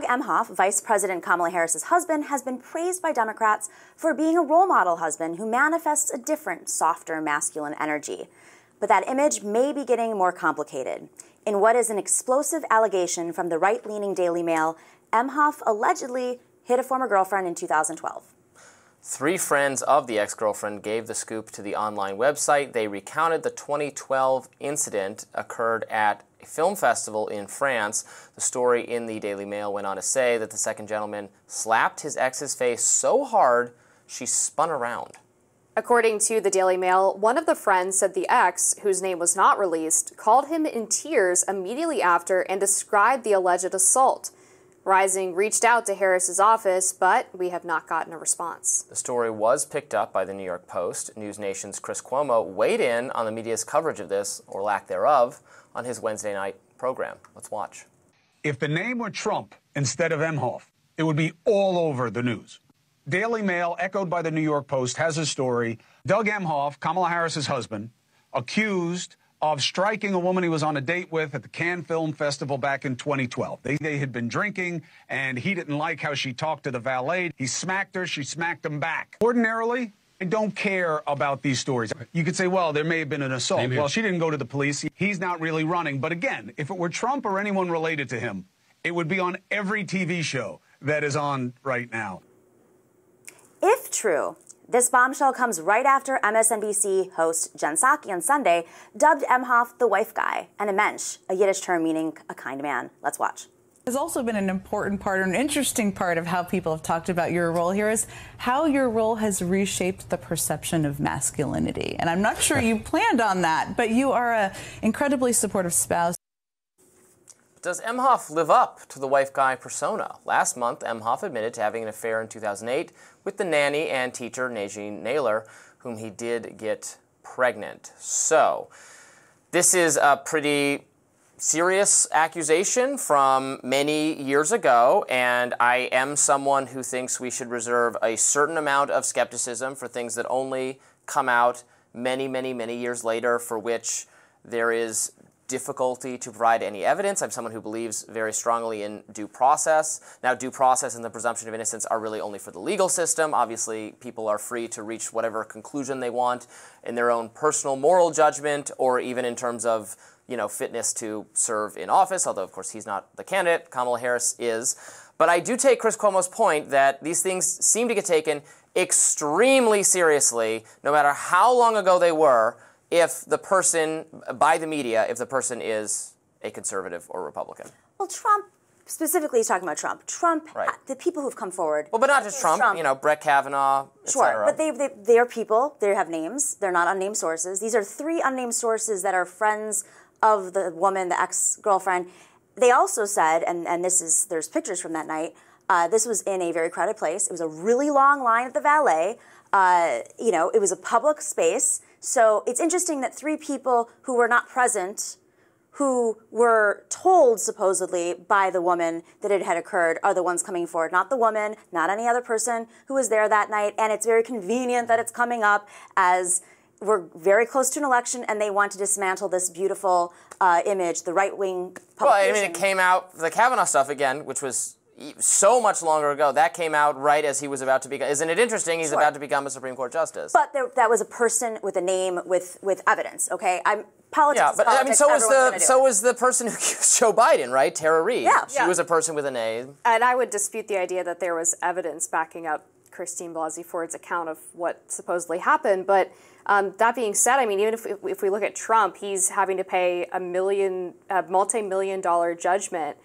Doug Emhoff, Vice President Kamala Harris's husband, has been praised by Democrats for being a role model husband who manifests a different, softer, masculine energy. But that image may be getting more complicated. In what is an explosive allegation from the right-leaning Daily Mail, Emhoff allegedly hit a former girlfriend in 2012. 3 friends of the ex-girlfriend gave the scoop to the online website. They recounted the 2012 incident occurred at a film festival in France. The story in the Daily Mail went on to say that the second gentleman slapped his ex's face so hard she spun around. According to the Daily Mail, one of the friends said the ex, whose name was not released, called him in tears immediately after and described the alleged assault. Rising reached out to Harris's office, but we have not gotten a response. The story was picked up by the New York Post. News Nation's Chris Cuomo weighed in on the media's coverage of this, or lack thereof, on his Wednesday night program. Let's watch. If the name were Trump instead of Emhoff, it would be all over the news. Daily Mail, echoed by the New York Post, has a story. Doug Emhoff, Kamala Harris's husband, accused of striking a woman he was on a date with at the Cannes Film Festival back in 2012. They had been drinking, and he didn't like how she talked to the valet. He smacked her. She smacked him back. Ordinarily, I don't care about these stories. You could say, well, there may have been an assault. Well, she didn't go to the police. He's not really running. But again, if it were Trump or anyone related to him, it would be on every TV show that is on right now. If true, this bombshell comes right after MSNBC host Jen Psaki on Sunday dubbed Emhoff the wife guy, and a mensch, a Yiddish term meaning a kind man. Let's watch. Has also been an important part, or an interesting part of how people have talked about your role here, is how your role has reshaped the perception of masculinity. And I'm not sure you planned on that, but you are an incredibly supportive spouse. Does Emhoff live up to the wife guy persona? Last month, Emhoff admitted to having an affair in 2008 with the nanny and teacher Najee Naylor, whom he did get pregnant. So, this is a pretty serious accusation from many years ago, and I am someone who thinks we should reserve a certain amount of skepticism for things that only come out many, many, many years later, for which there is difficulty to provide any evidence. I'm someone who believes very strongly in due process. Now, due process and the presumption of innocence are really only for the legal system. Obviously, people are free to reach whatever conclusion they want in their own personal moral judgment, or even in terms of, fitness to serve in office, although, of course, he's not the candidate. Kamala Harris is. But I do take Chris Cuomo's point that these things seem to get taken extremely seriously, no matter how long ago they were, if the person, by the media, if the person is a conservative or Republican. Well, Trump, specifically he's talking about Trump. Trump, right. The people who've come forward. Well, but not just Trump, Brett Kavanaugh, Sure, but they are people, they have names, they're not unnamed sources. These are 3 unnamed sources that are friends of the woman, the ex-girlfriend. They also said, and there's pictures from that night, this was in a very crowded place. It was a really long line at the valet. It was a public space. So it's interesting that 3 people who were not present, who were told supposedly by the woman that it had occurred, are the ones coming forward. Not the woman, not any other person who was there that night. And it's very convenient that it's coming up as we're very close to an election and they want to dismantle this beautiful image, the right-wing publication. Well, it came out, the Kavanaugh stuff again, which was so much longer ago, that came out right as he was about to become. Isn't it interesting? He's about to become a Supreme Court justice. But that was a person with a name with evidence. Okay, politics. Yeah, but politics, so was the person who accused Joe Biden, right? Tara Reid. Yeah, she was a person with a name. And I would dispute the idea that there was evidence backing up Christine Blasey Ford's account of what supposedly happened. But that being said, even if we look at Trump, he's having to pay a multi-million-dollar judgment.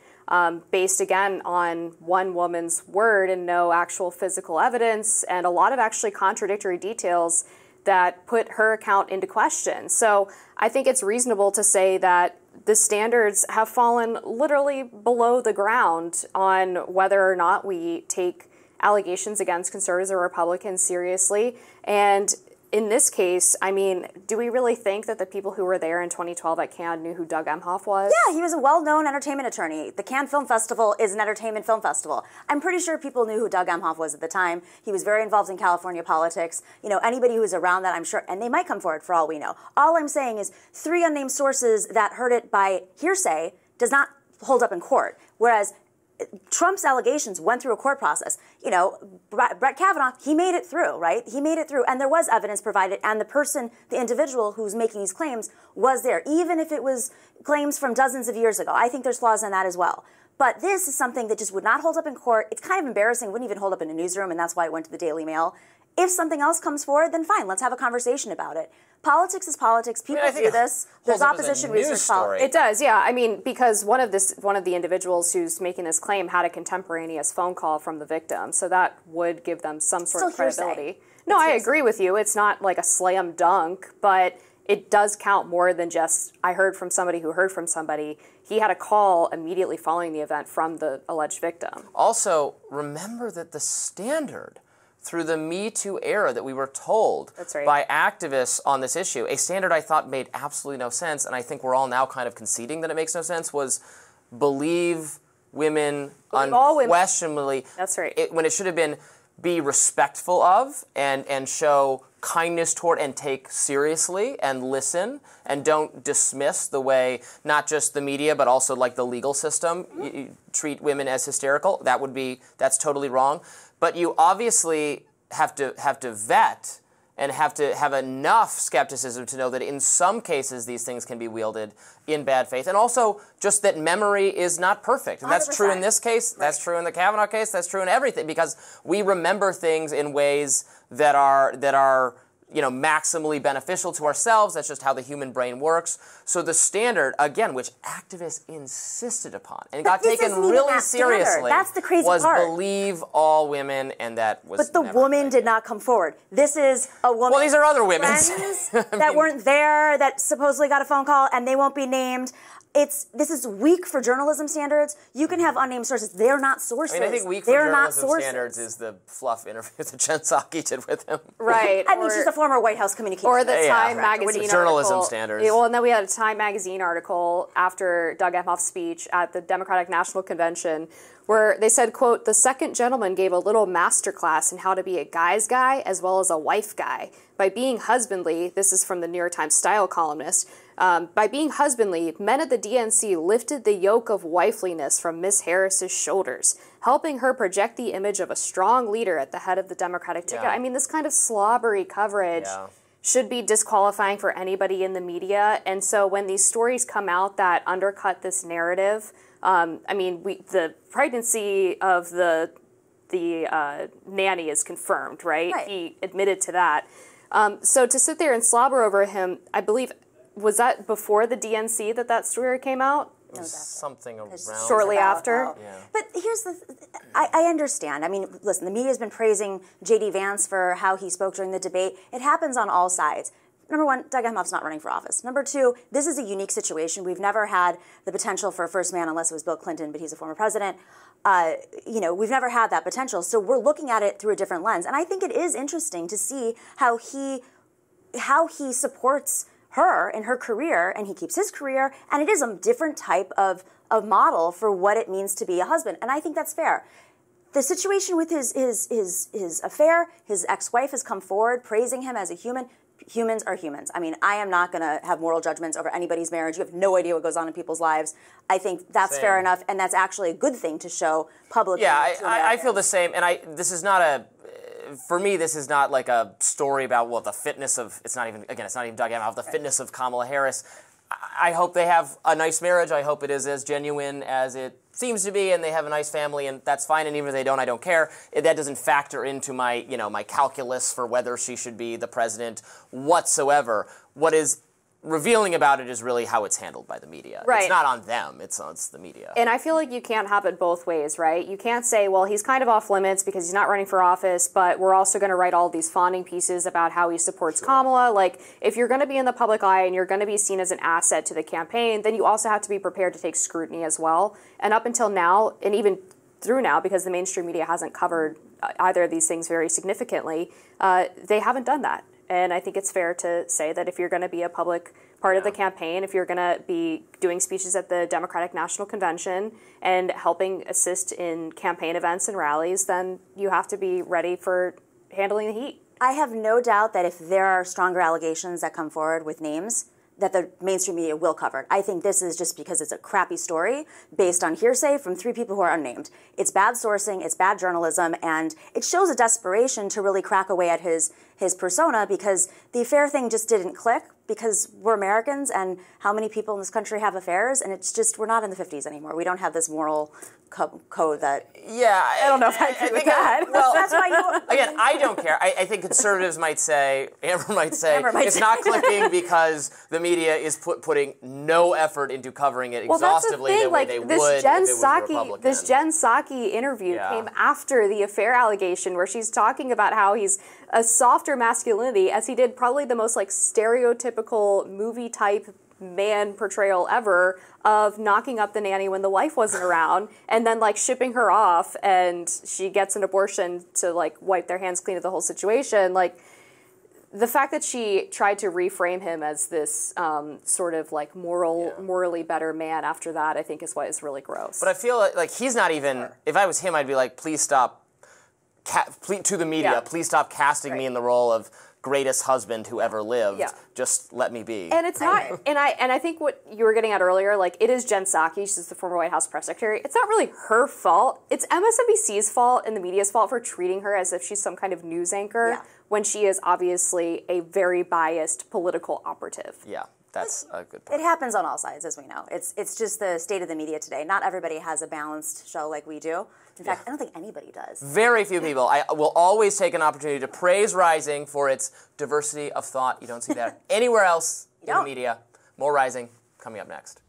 Based, again, on one woman's word and no actual physical evidence, and a lot of actually contradictory details that put her account into question. So I think it's reasonable to say that the standards have fallen literally below the ground on whether or not we take allegations against conservatives or Republicans seriously. And in this case, do we really think that the people who were there in 2012 at Cannes knew who Doug Emhoff was? Yeah, he was a well-known entertainment attorney. The Cannes Film Festival is an entertainment film festival. I'm pretty sure people knew who Doug Emhoff was at the time. He was very involved in California politics. Anybody who was around that, I'm sure, and they might come forward for all we know. All I'm saying is 3 unnamed sources that heard it by hearsay does not hold up in court. Whereas Trump's allegations went through a court process. You know, Brett Kavanaugh, he made it through, right? He made it through, and there was evidence provided, and the individual who's making these claims was there, even if it was claims from dozens of years ago. I think there's flaws in that as well. But this is something that just would not hold up in court. It's kind of embarrassing. It wouldn't even hold up in a newsroom, and that's why it went to the Daily Mail. If something else comes forward, then fine, let's have a conversation about it. Politics is politics. People do this. There's opposition research. It does, yeah. I mean, because one of the individuals who's making this claim had a contemporaneous phone call from the victim, so that would give them some sort of credibility. No, I agree with you. It's not like a slam dunk, but it does count more than just I heard from somebody who heard from somebody. He had a call immediately following the event from the alleged victim. Also, remember that the standard through the Me Too era that we were told by activists on this issue, a standard I thought made absolutely no sense, and I think we're all now kind of conceding that it makes no sense, was believe women unquestionably. That's right. When it should have been be respectful of and show kindness toward and take seriously and listen and don't dismiss the way not just the media but also like the legal system you treat women as hysterical. That's totally wrong. But you obviously have to vet and have to have enough skepticism to know that in some cases these things can be wielded in bad faith. And also just that memory is not perfect. And that's 100%. True in this case, that's true in the Kavanaugh case, that's true in everything, because we remember things in ways that are maximally beneficial to ourselves. That's just how the human brain works. So the standard, again, which activists insisted upon and got taken really seriously, that's the crazy was part. Believe all women, and that was. But the woman did not come forward. This is a woman. Well, these are other women that weren't there, that supposedly got a phone call, and they won't be named. This is weak for journalism standards. You can have unnamed sources. They're not sources. I mean, I think weak for journalism standards is the fluff interview that Jen Psaki did with him. Right. I mean, she's a former White House communications. Or the Time magazine article. Journalism standards. Yeah, well, and then we had a Time magazine article after Doug Emhoff's speech at the Democratic National Convention where they said, quote, "The second gentleman gave a little masterclass in how to be a guy's guy as well as a wife guy. By being husbandly," this is from the New York Times style columnist, "by being husbandly, men at the DNC lifted the yoke of wifeliness from Miss Harris's shoulders, helping her project the image of a strong leader at the head of the Democratic ticket." I mean, this kind of slobbery coverage should be disqualifying for anybody in the media. And so when these stories come out that undercut this narrative, the pregnancy of the nanny is confirmed, right? He admitted to that. So to sit there and slobber over him, I believe, was that before the DNC that story came out? It was something around. Shortly after? Yeah. But here's I understand. I mean, listen, the media's been praising J.D. Vance for how he spoke during the debate. It happens on all sides. Number one, Doug Emhoff's not running for office. Number two, this is a unique situation. We've never had the potential for a first man, unless it was Bill Clinton, but he's a former president. We've never had that potential. So we're looking at it through a different lens. And I think it is interesting to see how he supports her in her career, and he keeps his career, and it is a different type of model for what it means to be a husband. And I think that's fair. The situation with his affair, his ex-wife has come forward praising him as a human. Humans are humans. I mean, I am not going to have moral judgments over anybody's marriage. You have no idea what goes on in people's lives. I think that's fair enough, and that's actually a good thing to show publicly. Yeah, I feel the same, and this is not for me, this is not like a story about the fitness of. It's not even Doug Emhoff. The fitness of Kamala Harris. I hope they have a nice marriage. I hope it is as genuine as it seems to be, and they have a nice family, and that's fine. And even if they don't, I don't care. That doesn't factor into my my calculus for whether she should be the president whatsoever. What is revealing about it is really how it's handled by the media. Right. It's not on them, it's the media. And I feel like you can't have it both ways, right? You can't say, well, he's kind of off limits because he's not running for office, but we're also going to write all these fawning pieces about how he supports Kamala. Like, if you're going to be in the public eye and you're going to be seen as an asset to the campaign, then you also have to be prepared to take scrutiny as well. And up until now, and even through now, because the mainstream media hasn't covered either of these things very significantly, they haven't done that. And I think it's fair to say that if you're going to be a public part of the campaign, if you're going to be doing speeches at the Democratic National Convention and helping assist in campaign events and rallies, then you have to be ready for handling the heat. I have no doubt that if there are stronger allegations that come forward with names, that the mainstream media will cover it. I think this is just because it's a crappy story based on hearsay from 3 people who are unnamed. It's bad sourcing, it's bad journalism, and it shows a desperation to really crack away at his persona, because the affair thing just didn't click, because we're Americans, and how many people in this country have affairs, and it's just, we're not in the 50s anymore. We don't have this moral code that... Yeah. I don't know if I agree with that. Well, that's why again, I don't care. I think conservatives might say, Amber might say, it's not clicking because the media is putting no effort into covering it exhaustively the way they would if it was a Republican. This Jen Psaki interview came after the affair allegation, where she's talking about how he's a softer masculinity, as he did probably the most like stereotypical movie type man portrayal ever of knocking up the nanny when the wife wasn't around, and then like shipping her off, and she gets an abortion to like wipe their hands clean of the whole situation. Like, the fact that she tried to reframe him as this sort of like morally better man after that, I think is what is really gross. But I feel like he's not even, if I was him, I'd be like, please stop, to the media, please stop casting me in the role of greatest husband who ever lived. Just let me be. And it's not, and I think what you were getting at earlier, like, it is Jen Psaki, she's the former White House press secretary. It's not really her fault. It's MSNBC's fault and the media's fault for treating her as if she's some kind of news anchor when she is obviously a very biased political operative. Yeah. That's a good point. It happens on all sides, as we know. It's just the state of the media today. Not everybody has a balanced show like we do. In fact, I don't think anybody does. Very few people. I will always take an opportunity to praise Rising for its diversity of thought. You don't see that anywhere else in the media. More Rising coming up next.